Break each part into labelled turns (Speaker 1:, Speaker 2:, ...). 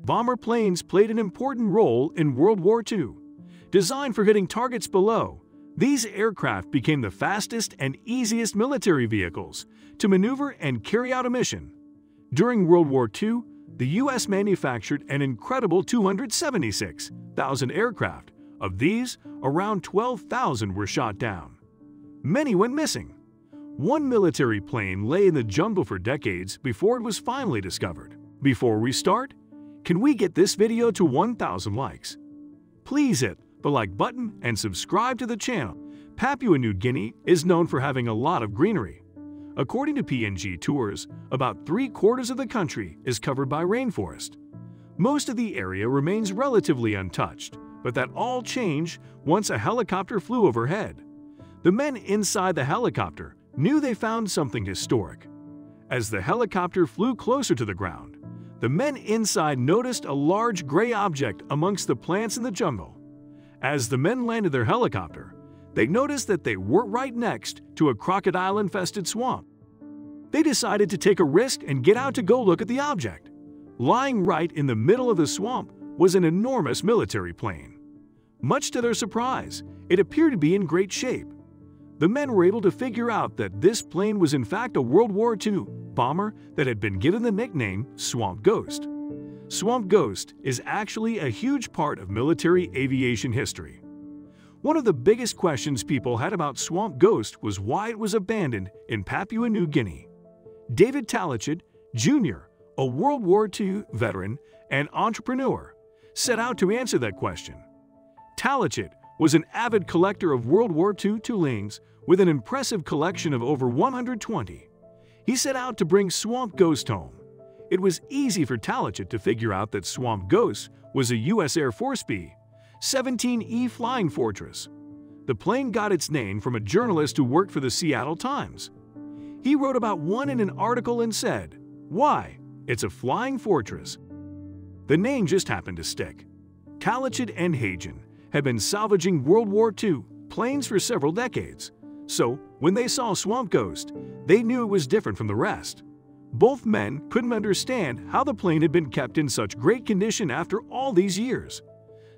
Speaker 1: bomber planes played an important role in World War II. Designed for hitting targets below, these aircraft became the fastest and easiest military vehicles to maneuver and carry out a mission. During World War II, the U.S. manufactured an incredible 276,000 aircraft. Of these, around 12,000 were shot down. Many went missing. One military plane lay in the jungle for decades before it was finally discovered. Before we start, can we get this video to 1,000 likes? Please hit the like button and subscribe to the channel. Papua New Guinea is known for having a lot of greenery. According to PNG Tours, about 3/4 of the country is covered by rainforest. Most of the area remains relatively untouched, but that all changed once a helicopter flew overhead. The men inside the helicopter knew they found something historic. As the helicopter flew closer to the ground, the men inside noticed a large gray object amongst the plants in the jungle. As the men landed their helicopter, they noticed that they were right next to a crocodile-infested swamp. They decided to take a risk and get out to go look at the object. Lying right in the middle of the swamp was an enormous military plane. Much to their surprise, it appeared to be in great shape. The men were able to figure out that this plane was in fact a World War II bomber that had been given the nickname Swamp Ghost. Swamp Ghost is actually a huge part of military aviation history. One of the biggest questions people had about Swamp Ghost was why it was abandoned in Papua New Guinea. David Talichet, Jr., a World War II veteran and entrepreneur, set out to answer that question. Talichet was an avid collector of World War II toolings with an impressive collection of over 120. He set out to bring Swamp Ghost home. It was easy for Talichet to figure out that Swamp Ghost was a U.S. Air Force B-17E Flying Fortress. The plane got its name from a journalist who worked for the Seattle Times. He wrote about one in an article and said, "Why? It's a flying fortress." The name just happened to stick. Talichet and Hagen had been salvaging World War II planes for several decades, so when they saw Swamp Ghost, they knew it was different from the rest. Both men couldn't understand how the plane had been kept in such great condition after all these years.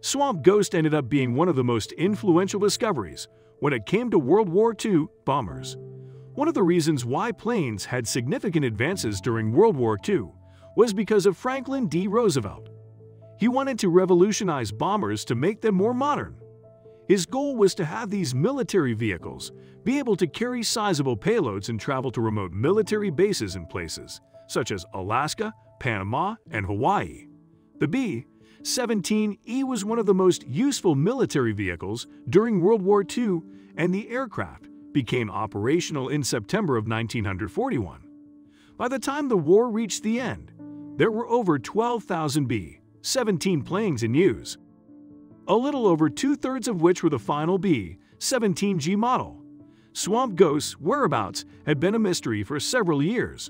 Speaker 1: Swamp Ghost ended up being one of the most influential discoveries when it came to World War II bombers. One of the reasons why planes had significant advances during World War II was because of Franklin D. Roosevelt. He wanted to revolutionize bombers to make them more modern. His goal was to have these military vehicles be able to carry sizable payloads and travel to remote military bases in places such as Alaska, Panama, and Hawaii. The B-17E was one of the most useful military vehicles during World War II, and the aircraft became operational in September of 1941. By the time the war reached the end, there were over 12,000 B-17 planes in use, a little over 2/3 of which were the final B-17G model. Swamp Ghost's whereabouts had been a mystery for several years.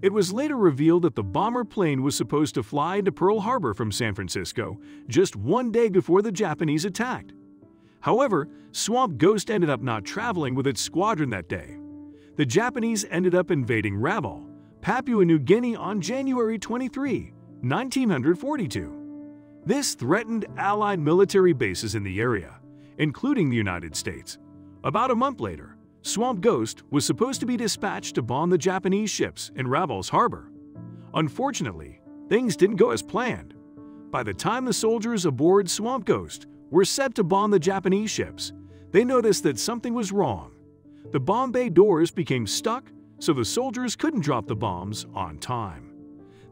Speaker 1: It was later revealed that the bomber plane was supposed to fly into Pearl Harbor from San Francisco just one day before the Japanese attacked. However, Swamp Ghost ended up not traveling with its squadron that day. The Japanese ended up invading Rabaul, Papua New Guinea on January 23, 1942. This threatened Allied military bases in the area, including the United States. About a month later, Swamp Ghost was supposed to be dispatched to bomb the Japanese ships in Rabaul's harbor. Unfortunately, things didn't go as planned. By the time the soldiers aboard Swamp Ghost were set to bomb the Japanese ships, they noticed that something was wrong. The bomb bay doors became stuck, so the soldiers couldn't drop the bombs on time.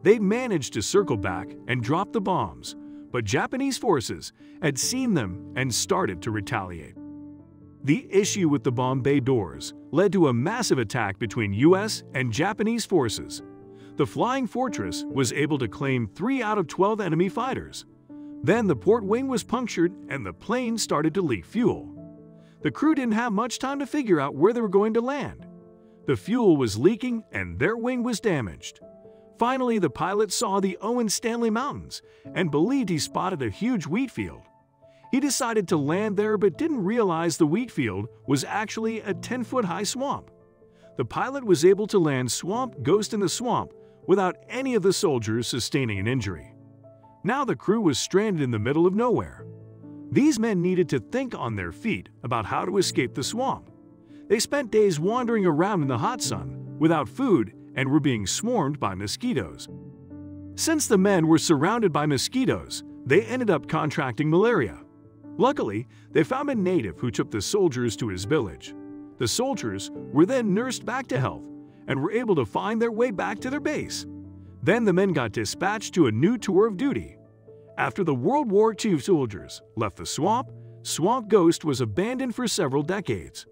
Speaker 1: They managed to circle back and drop the bombs, but Japanese forces had seen them and started to retaliate. The issue with the bomb bay doors led to a massive attack between U.S. and Japanese forces. The Flying Fortress was able to claim 3 out of 12 enemy fighters. Then the port wing was punctured and the plane started to leak fuel. The crew didn't have much time to figure out where they were going to land. The fuel was leaking and their wing was damaged. Finally, the pilot saw the Owen Stanley Mountains and believed he spotted a huge wheat field. He decided to land there but didn't realize the wheat field was actually a 10-foot-high swamp. The pilot was able to land Swamp Ghost in the swamp without any of the soldiers sustaining an injury. Now the crew was stranded in the middle of nowhere. These men needed to think on their feet about how to escape the swamp. They spent days wandering around in the hot sun, without food, and were being swarmed by mosquitoes. Since the men were surrounded by mosquitoes, they ended up contracting malaria. Luckily, they found a native who took the soldiers to his village. The soldiers were then nursed back to health and were able to find their way back to their base. Then the men got dispatched to a new tour of duty. After the World War II soldiers left the swamp, Swamp Ghost was abandoned for several decades.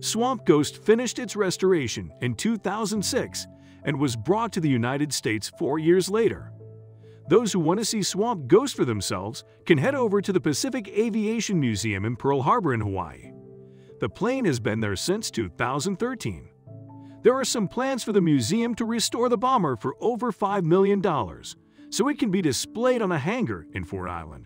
Speaker 1: Swamp Ghost finished its restoration in 2006 and was brought to the United States 4 years later. Those who want to see Swamp Ghost for themselves can head over to the Pacific Aviation Museum in Pearl Harbor in Hawaii. The plane has been there since 2013. There are some plans for the museum to restore the bomber for over $5 million, so it can be displayed on a hangar in Ford Island.